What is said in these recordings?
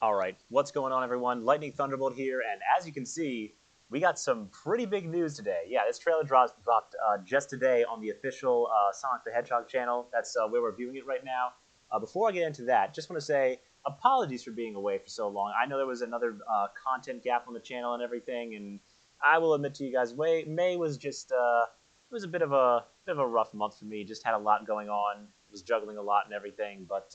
Alright, what's going on everyone? Lightning Thunderbolt here, and as you can see, we got some pretty big news today. Yeah, this trailer dropped just today on the official Sonic the Hedgehog channel. That's where we're viewing it right now. Before I get into that, just want to say apologies for being away for so long. I know there was another content gap on the channel and everything, and I will admit to you guys, May was just it was a bit of a rough month for me. Just had a lot going on, was juggling a lot and everything, but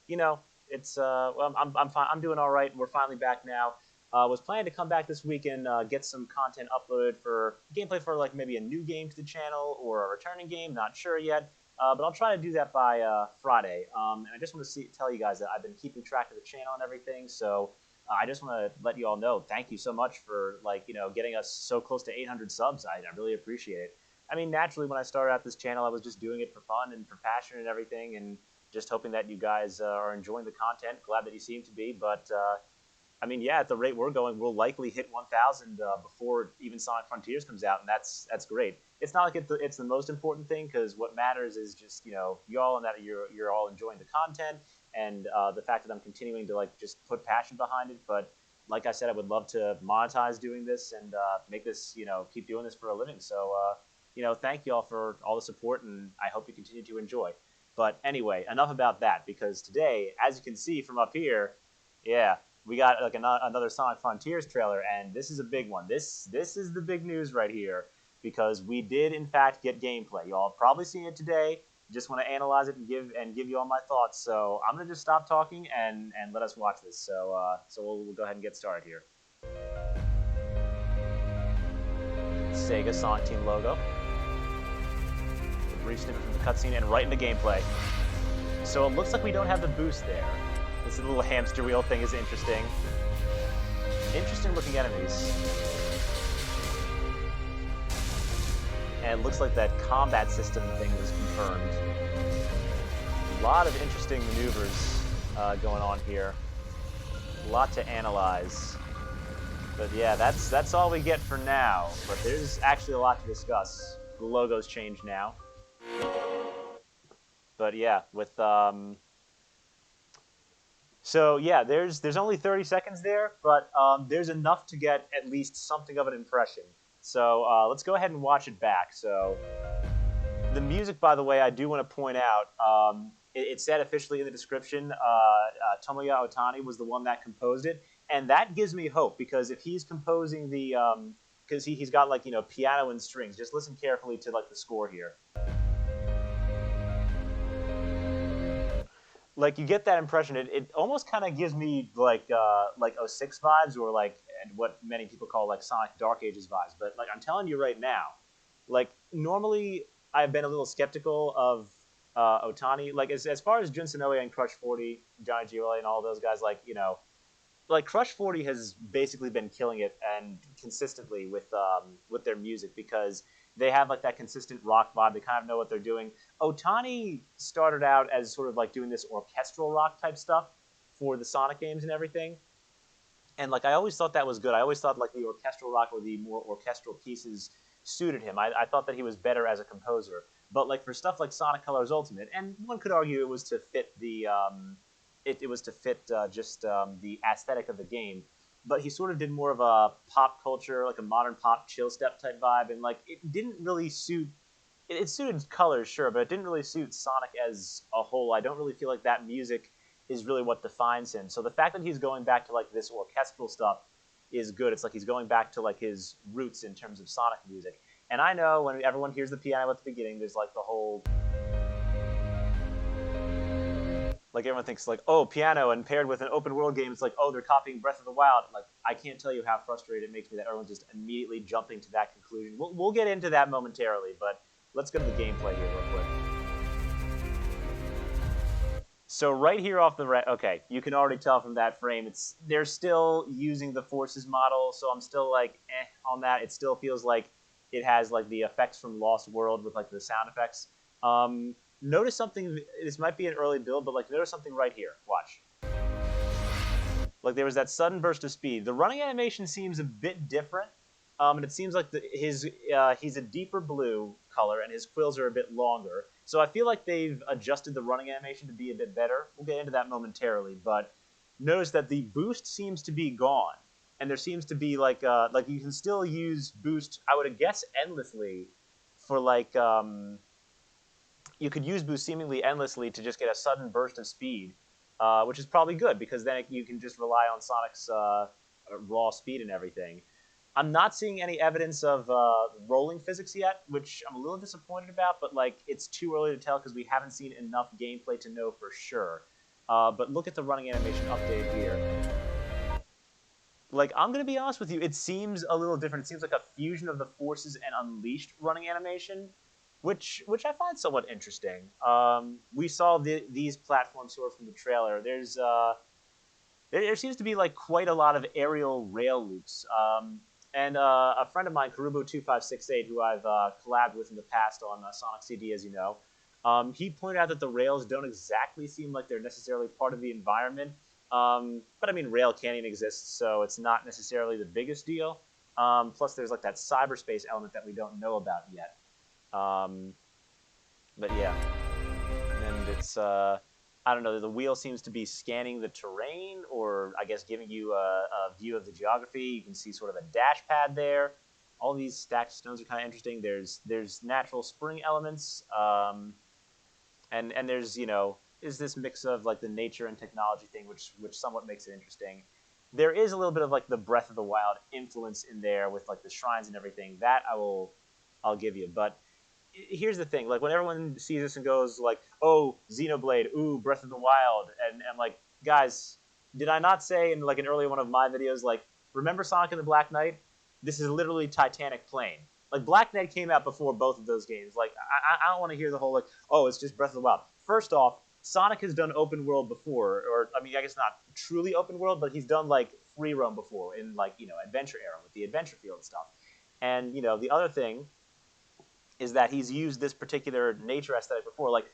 you know, it's well, I'm fine. I'm doing all right. We're finally back now. Was planning to come back this week and get some content uploaded for gameplay for like maybe a new game to the channel or a returning game. Not sure yet, but I'll try to do that by Friday. And I just want to tell you guys that I've been keeping track of the channel and everything. So I just want to let you all know, thank you so much for getting us so close to 800 subs. I really appreciate it. I mean, naturally, when I started out this channel, I was just doing it for fun and for passion and everything, and just hoping that you guys are enjoying the content. Glad that you seem to be, but I mean, yeah, at the rate we're going, we'll likely hit 1,000 before even Sonic Frontiers comes out, and that's great. It's not like it's the most important thing, because what matters is just y'all, and that you're all enjoying the content, and the fact that I'm continuing to just put passion behind it. But like I said, I would love to monetize doing this and make this keep doing this for a living. So thank you all for all the support, and I hope you continue to enjoy. But anyway, enough about that, because today, as you can see from up here, yeah, we got like another Sonic Frontiers trailer, and this is a big one. This is the big news right here, because we did in fact get gameplay. Y'all have probably seen it today. Just want to analyze it and give you all my thoughts. So I'm gonna just stop talking and let us watch this. So we'll go ahead and get started here. SEGA Sonic Team logo. Brief snippet from the cutscene and right into gameplay. So it looks like we don't have the boost there. This little hamster wheel thing is interesting. Interesting looking enemies. And it looks like that combat system thing was confirmed. A lot of interesting maneuvers going on here. A lot to analyze. But yeah, that's all we get for now. But there's actually a lot to discuss. The logo's changed now. But yeah, with so yeah, there's only 30 seconds there, but there's enough to get at least something of an impression. So let's go ahead and watch it back. So the music, by the way, I do want to point out, it said officially in the description, Tomoya Otani was the one that composed it, and that gives me hope, because if he's composing the because he's got piano and strings. Just listen carefully to the score here. You get that impression. It almost kind of gives me like 06 vibes, or and what many people call Sonic Dark Ages vibes. But I'm telling you right now, normally I've been a little skeptical of Otani. As far as Jun Sonoe and Crush 40, Johnny Gioli and all those guys, Crush 40 has basically been killing it and consistently with their music, because they have that consistent rock vibe. They kind of know what they're doing. Otani started out as sort of doing this orchestral rock type stuff for the Sonic games and everything. And I always thought that was good. I always thought the orchestral rock or the more orchestral pieces suited him. I thought that he was better as a composer. But for stuff like Sonic Colors Ultimate, and one could argue it was to fit the it was to fit just the aesthetic of the game. But he sort of did more of a pop culture, a modern pop chill step type vibe, and it didn't really suit. It suited Colors, sure, but it didn't really suit Sonic as a whole. I don't really feel like that music is really what defines him. So the fact that he's going back to this orchestral stuff is good. It's he's going back to his roots in terms of Sonic music. And I know when everyone hears the piano at the beginning, there's the whole. Everyone thinks oh, piano, and paired with an open world game, it's oh, they're copying Breath of the Wild. I can't tell you how frustrated it makes me that everyone's just immediately jumping to that conclusion. We'll get into that momentarily, but let's go to the gameplay here real quick. So right here off the okay, you can already tell from that frame, they're still using the Forces model, so I'm still on that. It still feels like it has the effects from Lost World with the sound effects. Notice something. This might be an early build, but notice something right here. Watch. There was that sudden burst of speed. The running animation seems a bit different, and it seems he's a deeper blue color, and his quills are a bit longer. So I feel like they've adjusted the running animation to be a bit better. We'll get into that momentarily, but notice that the boost seems to be gone, and there seems to be like you can still use boost. I would guess endlessly for you could use boost seemingly endlessly to just get a sudden burst of speed, which is probably good because then you can just rely on Sonic's raw speed and everything. I'm not seeing any evidence of rolling physics yet, which I'm a little disappointed about, but like it's too early to tell because we haven't seen enough gameplay to know for sure. But look at the running animation update here. Like, I'm going to be honest with you, it seems a little different. It seems like a fusion of the Forces and Unleashed running animation, which I find somewhat interesting. We saw these platforms sort of from the trailer. There seems to be like quite a lot of aerial rail loops. And a friend of mine, Karubo2568, who I've collabed with in the past on Sonic CD, as you know, he pointed out that the rails don't exactly seem like they're necessarily part of the environment. But I mean, Rail Canyon exists, so it's not necessarily the biggest deal. Plus, there's like that cyberspace element that we don't know about yet. But yeah, and it's I don't know. The wheel seems to be scanning the terrain, or I guess giving you a view of the geography. You can see sort of a dash pad there. All these stacked stones are kind of interesting. There's natural spring elements, and there's is this mix of like the nature and technology thing, which somewhat makes it interesting. There is a little bit of like the Breath of the Wild influence in there with like the shrines and everything. That I'll give you. But here's the thing: like when everyone sees this and goes like, "Oh, Xenoblade, ooh, Breath of the Wild," and I'm like, guys, did I not say in like an early one of my videos, like, remember Sonic and the Black Knight? This is literally Titanic Plain. Like Black Knight came out before both of those games. Like I don't want to hear the whole like, oh, it's just Breath of the Wild. First off, Sonic has done open world before, or I mean, I guess not truly open world, but he's done like free roam before in like Adventure Era with the Adventure Field stuff. And the other thing is that he's used this particular nature aesthetic before. Like,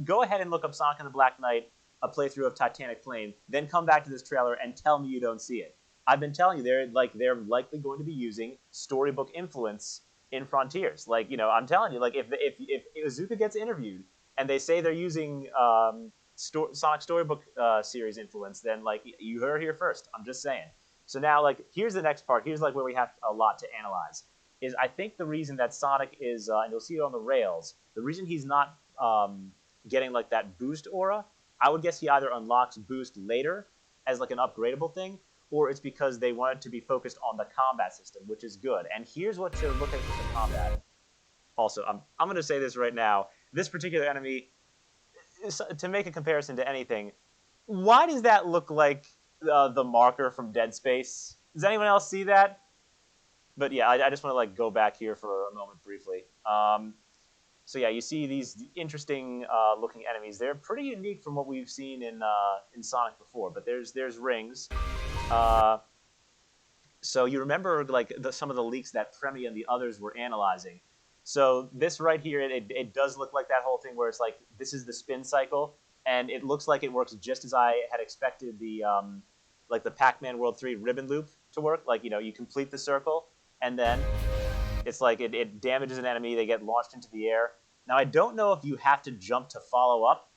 go ahead and look up Sonic and the Black Knight, a playthrough of Titanic Plain, then come back to this trailer and tell me you don't see it. I've been telling you they're likely going to be using storybook influence in Frontiers. Like, I'm telling you, like if Izuka gets interviewed and they say they're using Sonic Storybook series influence, then like you heard it here first. I'm just saying. So now, like, here's the next part. Here's like where we have a lot to analyze. Is I think the reason that Sonic is, and you'll see it on the rails, the reason he's not getting like that boost aura, I would guess he either unlocks boost later as like an upgradable thing, or it's because they want it to be focused on the combat system, which is good. And here's what to look at with the combat. Also, I'm going to say this right now. This particular enemy, to make a comparison to anything, why does that look like the marker from Dead Space? Does anyone else see that? But yeah, I just want to like go back here for a moment briefly. So yeah, you see these interesting looking enemies. They're pretty unique from what we've seen in Sonic before. But there's rings. So you remember like some of the leaks that Premi and the others were analyzing. So this right here, it does look like that whole thing where it's like this is the spin cycle, and it looks like it works just as I had expected the like the Pac-Man World 3 ribbon loop to work. Like you complete the circle, and then it's like it damages an enemy. They get launched into the air. Now I don't know if you have to jump to follow up,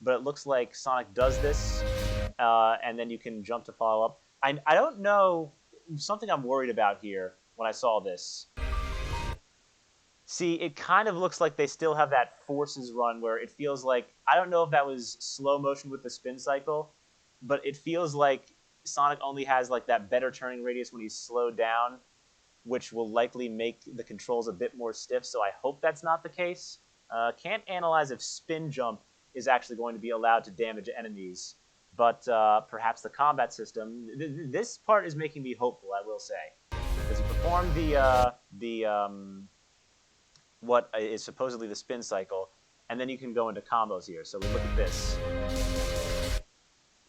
but it looks like Sonic does this, and then you can jump to follow up. I don't know, something I'm worried about here when I saw this. See, it kind of looks like they still have that Forces run where it feels like, I don't know if that was slow motion with the spin cycle, but it feels like Sonic only has like that better turning radius when he's slowed down, which will likely make the controls a bit more stiff, so I hope that's not the case. Can't analyze if spin jump is actually going to be allowed to damage enemies, but perhaps the combat system, this part is making me hopeful, I will say. Because you perform what is supposedly the spin cycle, and then you can go into combos here. So we look at this.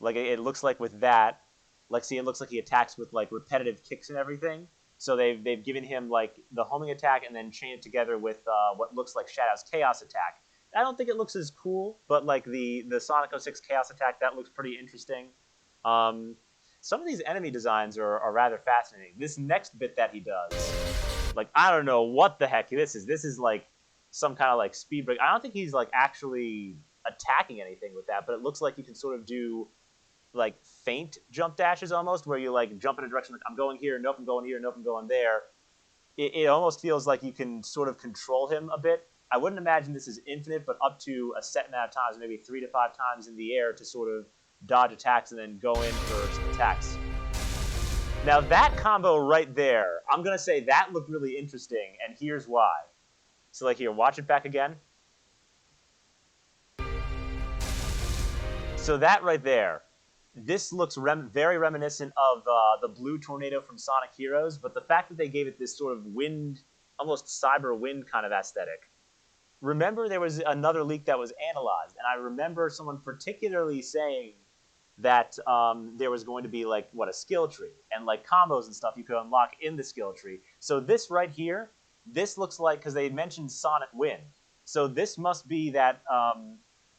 Like, it looks like with that, like, see, it looks like he attacks with, like, repetitive kicks and everything. So they've given him, like, the homing attack and then chain it together with what looks like Shadow's Chaos attack. I don't think it looks as cool, but, like, the Sonic 06 Chaos attack, that looks pretty interesting. Some of these enemy designs are rather fascinating. This next bit that he does, like, I don't know what the heck this is. This is, like, some kind of, like, speed break. I don't think he's, like, actually attacking anything with that, but it looks like you can sort of do, like feint jump dashes almost, where you like jump in a direction like I'm going here, nope, I'm going here, nope, I'm going there. It almost feels like you can sort of control him a bit. I wouldn't imagine this is infinite, but up to a set amount of times, maybe 3 to 5 times in the air to sort of dodge attacks and then go in for some attacks. Now that combo right there, I'm going to say that looked really interesting, and here's why. So like here, watch it back again. So that right there, this looks very reminiscent of the blue tornado from Sonic Heroes, but the fact that they gave it this sort of wind, almost cyber wind kind of aesthetic. Remember there was another leak that was analyzed, and I remember someone particularly saying that there was going to be like, what, a skill tree, and like combos and stuff you could unlock in the skill tree. So this right here, this looks like, because they mentioned Sonic Wind, so this must be that,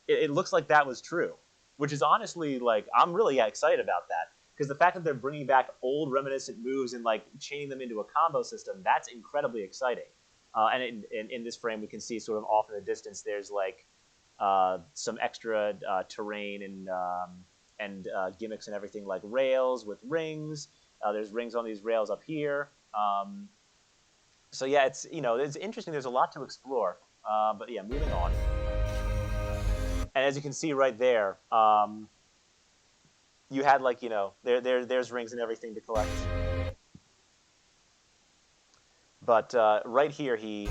it looks like that was true. Which is honestly, like, I'm really excited about that. Because the fact that they're bringing back old reminiscent moves and, like, chaining them into a combo system, that's incredibly exciting. And in this frame, we can see sort of off in the distance, there's, like, some extra terrain and gimmicks and everything, like rails with rings. There's rings on these rails up here. So, yeah, it's, you know, it's interesting. There's a lot to explore. But, yeah, moving on. And as you can see right there, you had like, you know, there's rings and everything to collect. But right here he,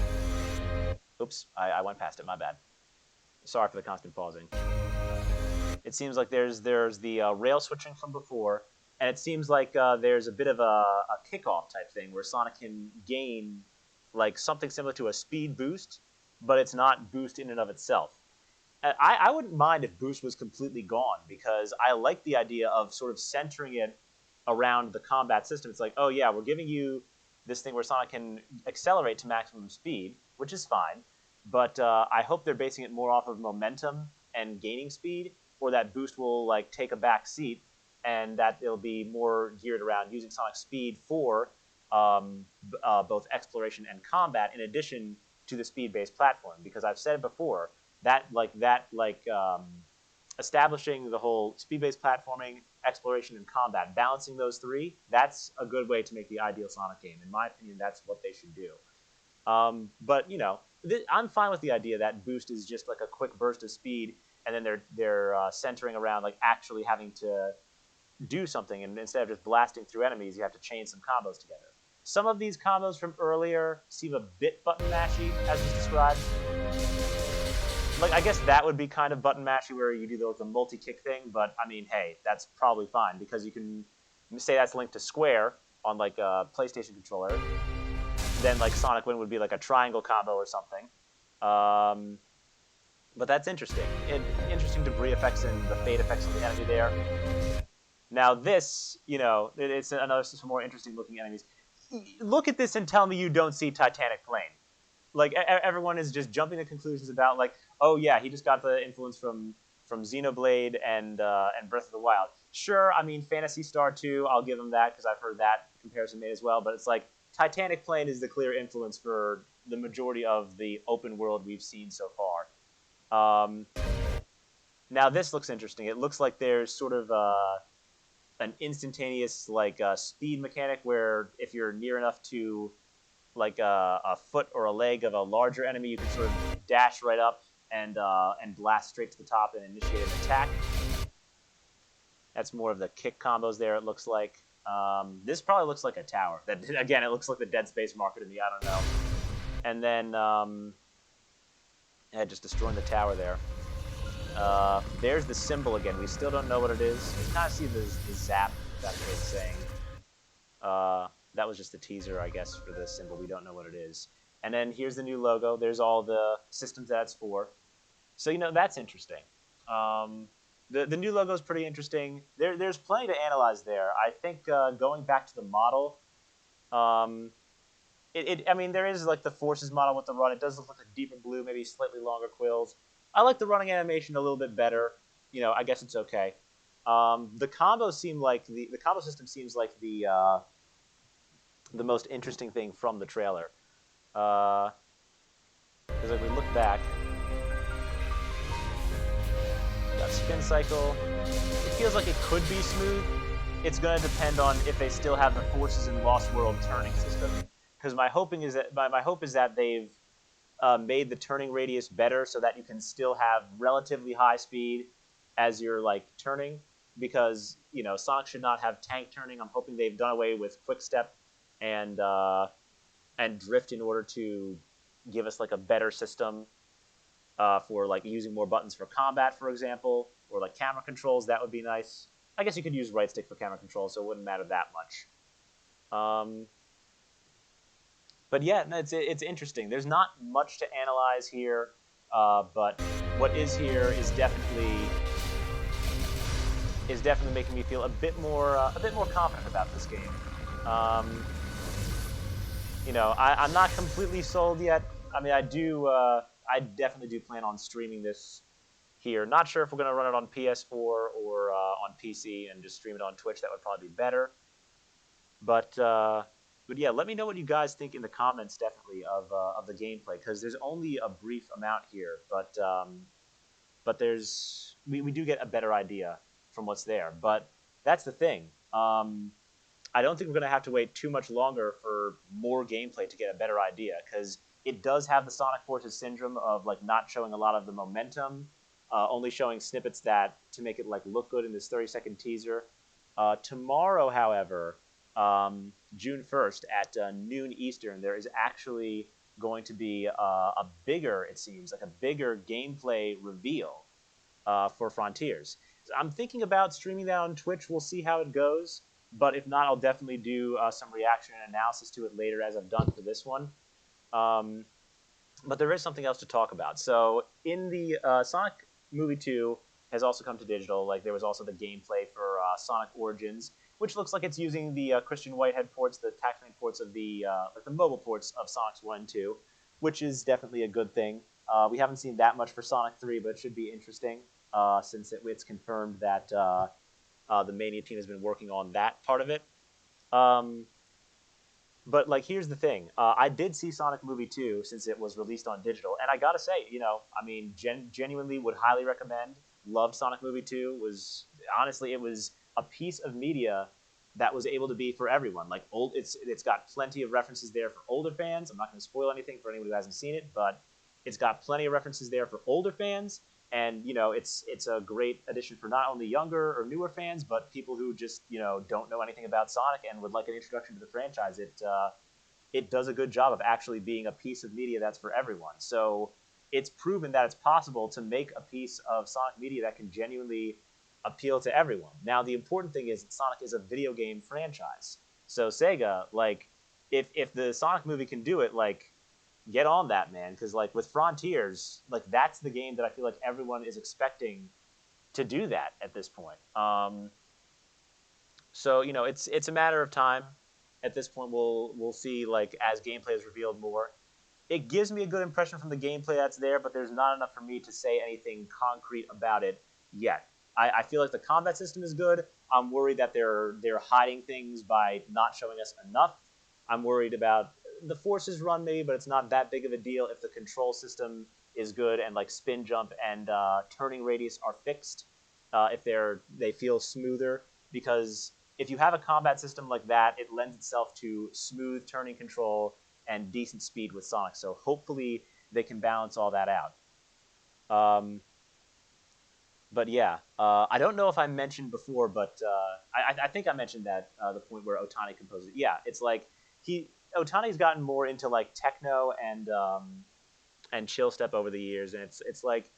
oops, I went past it, my bad. Sorry for the constant pausing. It seems like there's the rail switching from before, and it seems like there's a bit of a kickoff type thing where Sonic can gain like something similar to a speed boost, but it's not boost in and of itself. I wouldn't mind if boost was completely gone, because I like the idea of sort of centering it around the combat system. It's like, oh yeah, we're giving you this thing where Sonic can accelerate to maximum speed, which is fine, but I hope they're basing it more off of momentum and gaining speed, or that boost will like take a back seat, and that it'll be more geared around using Sonic's speed for both exploration and combat, in addition to the speed-based platform. Because I've said it before, establishing the whole speed-based platforming, exploration, and combat, balancing those three, that's a good way to make the ideal Sonic game. In my opinion, that's what they should do. But, you know, I'm fine with the idea that boost is just like a quick burst of speed, and then they're centering around like actually having to do something, and instead of just blasting through enemies, you have to chain some combos together. Some of these combos from earlier seem a bit button mashy, as was described. Like, I guess that would be kind of button mashy where you do the multi-kick thing, but I mean, hey, that's probably fine, because you can say that's linked to square on like a PlayStation controller. Then like Sonic Wind would be like a triangle combo or something. But that's interesting. Interesting debris effects and the fade effects on the enemy there. Now this, you know, it's some more interesting looking enemies. Look at this and tell me you don't see Titanic Plane. Like, everyone is just jumping to conclusions about, like, oh yeah, he just got the influence from Xenoblade and Breath of the Wild. Sure, I mean, Phantasy Star 2, I'll give him that, because I've heard that comparison made as well, but it's like, Titanic Plane is the clear influence for the majority of the open world we've seen so far. Now this looks interesting. It looks like there's sort of an instantaneous, like, speed mechanic where if you're near enough to like a foot or a leg of a larger enemy, you can sort of dash right up and blast straight to the top and initiate an attack. That's more of the kick combos there, it looks like. This probably looks like a tower. That, again, it looks like the Dead Space marker to me, I don't know. And then, yeah, just destroying the tower there. There's the symbol again. We still don't know what it is. You kind of see the zap, that's what it's saying. That was just the teaser, I guess, for the symbol. We don't know what it is. And then here's the new logo. There's all the systems that's for. So, you know, that's interesting. The new logo is pretty interesting. There's plenty to analyze there. I think going back to the model, I mean, there is like the Forces model with the run. It does look like a deeper blue, maybe slightly longer quills. I like the running animation a little bit better. You know, I guess it's okay. The combos seem like the combo system seems like the most interesting thing from the trailer. Because if we look back, got spin cycle. It feels like it could be smooth. It's going to depend on if they still have the Forces in Lost World turning system. Because my hope is that they've made the turning radius better so that you can still have relatively high speed as you're like turning. Because Sonic should not have tank turning. I'm hoping they've done away with quick step and drift in order to give us like a better system for like using more buttons for combat, for example, or like camera controls. That would be nice. I guess you could use right stick for camera control, so it wouldn't matter that much. But yeah, no, it's interesting. There's not much to analyze here, but what is here is definitely making me feel a bit more confident about this game. I'm not completely sold yet. I mean, I definitely do plan on streaming this here. Not sure if we're going to run it on PS4 or on PC and just stream it on Twitch. That would probably be better. But yeah, let me know what you guys think in the comments, definitely, of the gameplay, because there's only a brief amount here, but we do get a better idea from what's there. But that's the thing. I don't think we're going to have to wait too much longer for more gameplay to get a better idea, because it does have the Sonic Forces syndrome of like not showing a lot of the momentum, only showing snippets that to make it like look good in this 30-second teaser. Tomorrow, however, June 1st at noon Eastern, there is actually going to be a bigger, it seems, like a bigger gameplay reveal for Frontiers. So I'm thinking about streaming that on Twitch. We'll see how it goes. But if not, I'll definitely do some reaction and analysis to it later, as I've done for this one. But there is something else to talk about. So in the Sonic Movie 2 has also come to digital. Like there was also the gameplay for Sonic Origins, which looks like it's using the Christian Whitehead ports, the tackling ports of the mobile ports of Sonic's 1 and 2, which is definitely a good thing. We haven't seen that much for Sonic 3, but it should be interesting since it's confirmed that the Mania team has been working on that part of it. But like, here's the thing: I did see Sonic Movie 2 since it was released on digital, and I gotta say, I mean, genuinely would highly recommend. Loved Sonic Movie 2. Honestly, it was a piece of media that was able to be for everyone. Like it's got plenty of references there for older fans. I'm not going to spoil anything for anyone who hasn't seen it, but it's got plenty of references there for older fans. And it's a great addition for not only younger or newer fans, but people who just don't know anything about Sonic and would like an introduction to the franchise. It does a good job of actually being a piece of media that's for everyone. So it's proven that it's possible to make a piece of Sonic media that can genuinely appeal to everyone. Now, the important thing is that Sonic is a video game franchise. So Sega, like, if the Sonic movie can do it, like, get on that, man. Because like with Frontiers, like that's the game that I feel like everyone is expecting to do that at this point. So it's a matter of time. At this point, we'll see, like, as gameplay is revealed more. It gives me a good impression from the gameplay that's there, but there's not enough for me to say anything concrete about it yet. I feel like the combat system is good. I'm worried that they're hiding things by not showing us enough. I'm worried about the Forces run maybe, but it's not that big of a deal if the control system is good and like spin jump and turning radius are fixed. If they feel smoother, because if you have a combat system like that, it lends itself to smooth turning control and decent speed with Sonic. So hopefully they can balance all that out. But yeah, I don't know if I mentioned before, but I think I mentioned that the point where Otani composed it. Yeah, it's like Otani's gotten more into like techno and chill step over the years, and it's like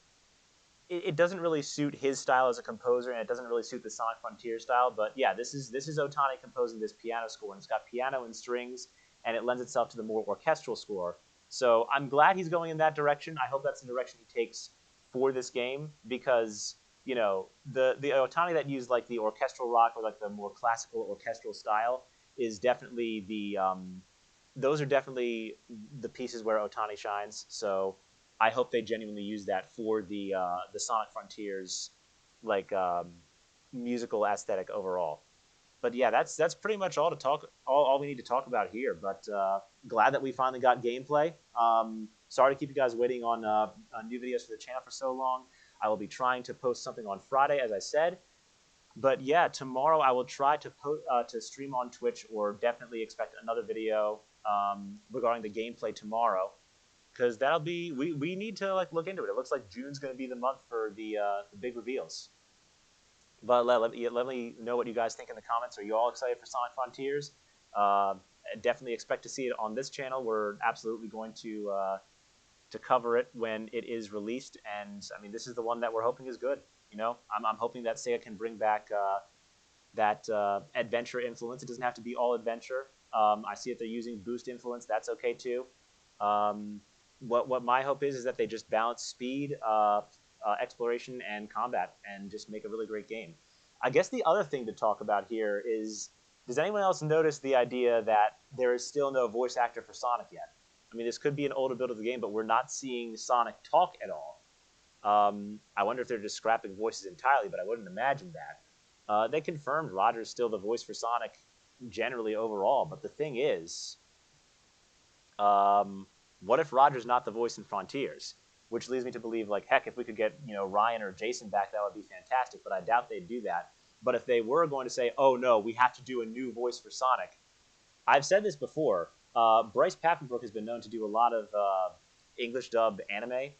it doesn't really suit his style as a composer, and it doesn't really suit the Sonic Frontier style. But yeah, this is Otani composing this piano score, and it's got piano and strings, and it lends itself to the more orchestral score. So I'm glad he's going in that direction. I hope that's the direction he takes for this game, because the Otani that used like the orchestral rock or like the more classical orchestral style is definitely those are definitely the pieces where Otani shines. So I hope they genuinely use that for the Sonic Frontiers like musical aesthetic overall. But yeah, that's pretty much all we need to talk about here. But glad that we finally got gameplay. Sorry to keep you guys waiting on new videos for the channel for so long. I will be trying to post something on Friday, as I said. But yeah, tomorrow I will try to stream on Twitch, or definitely expect another video regarding the gameplay tomorrow, because that'll be we need to like look into it. It looks like June's going to be the month for the big reveals. But let me know what you guys think in the comments. Are you all excited for Sonic Frontiers? Uh, Definitely expect to see it on this channel. We're absolutely going to cover it when it is released. And I mean, this is the one that we're hoping is good. You know, I'm hoping that Sega can bring back that adventure influence. It doesn't have to be all adventure. I see that they're using boost influence. That's okay too. What my hope is that they just balance speed, exploration, and combat, and just make a really great game. I guess the other thing to talk about here is, does anyone else notice the idea that there is still no voice actor for Sonic yet? I mean, this could be an older build of the game, but we're not seeing Sonic talk at all. I wonder if they're just scrapping voices entirely, but I wouldn't imagine that. They confirmed Roger's still the voice for Sonic generally overall, but the thing is, what if Roger's not the voice in Frontiers? Which leads me to believe, like, heck, if we could get, Ryan or Jason back, that would be fantastic, but I doubt they'd do that. But if they were going to say, oh no, we have to do a new voice for Sonic, I've said this before, Bryce Papenbrook has been known to do a lot of English dub anime.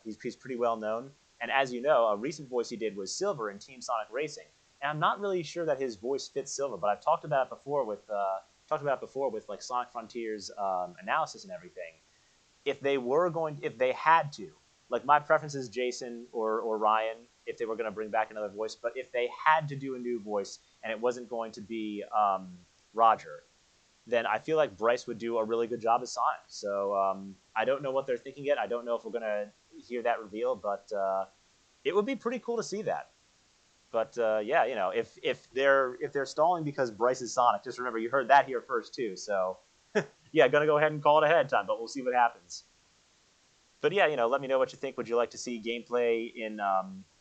He's pretty well known. And as you know, a recent voice he did was Silver in Team Sonic Racing. And I'm not really sure that his voice fits Silver, but I've talked about it before with like Sonic Frontiers analysis and everything. If they had to, like, my preference is Jason or Ryan if they were going to bring back another voice. But if they had to do a new voice and it wasn't going to be Roger, then I feel like Bryce would do a really good job as Sonic. So I don't know what they're thinking yet. I don't know if we're going to hear that reveal, but it would be pretty cool to see that. But yeah, if they're stalling because Bryce is Sonic, just remember you heard that here first too. So yeah, gonna go ahead and call it ahead of time, but we'll see what happens. But yeah, let me know what you think. Would you like to see gameplay in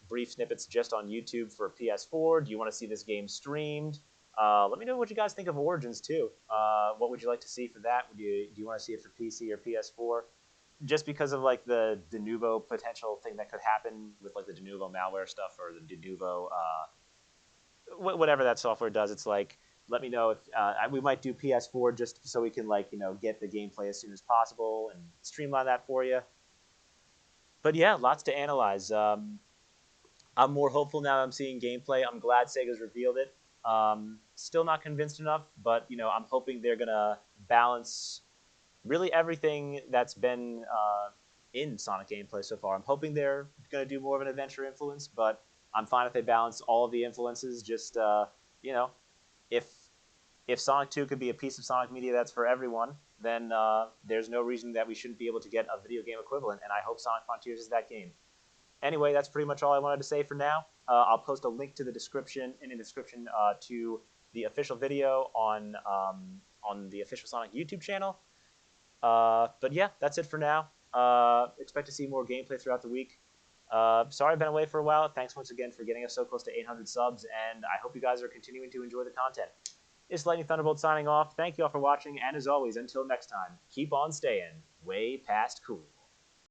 brief snippets just on YouTube for PS4? Do you want to see this game streamed? Let me know what you guys think of Origins too. What would you like to see for that? Do you want to see it for PC or PS4? Just because of like the Denuvo potential thing that could happen with like the Denuvo malware stuff, or the Denuvo whatever that software does. It's like, let me know if we might do PS4 just so we can like get the gameplay as soon as possible and streamline that for you. But yeah, lots to analyze. I'm more hopeful now that I'm seeing gameplay. I'm glad Sega's revealed it. Still not convinced enough, but I'm hoping they're gonna balance really everything that's been in Sonic gameplay so far. I'm hoping they're going to do more of an adventure influence, but I'm fine if they balance all of the influences. Just, if Sonic 2 could be a piece of Sonic media that's for everyone, then there's no reason that we shouldn't be able to get a video game equivalent, and I hope Sonic Frontiers is that game. Anyway, that's pretty much all I wanted to say for now. I'll post a link to the description to the official video on the official Sonic YouTube channel. But yeah, that's it for now. Expect to see more gameplay throughout the week. Sorry I've been away for a while. Thanks once again for getting us so close to 800 subs, and I hope you guys are continuing to enjoy the content. It's Lightning Thunderbolt signing off. Thank you all for watching, and as always, until next time, keep on staying way past cool.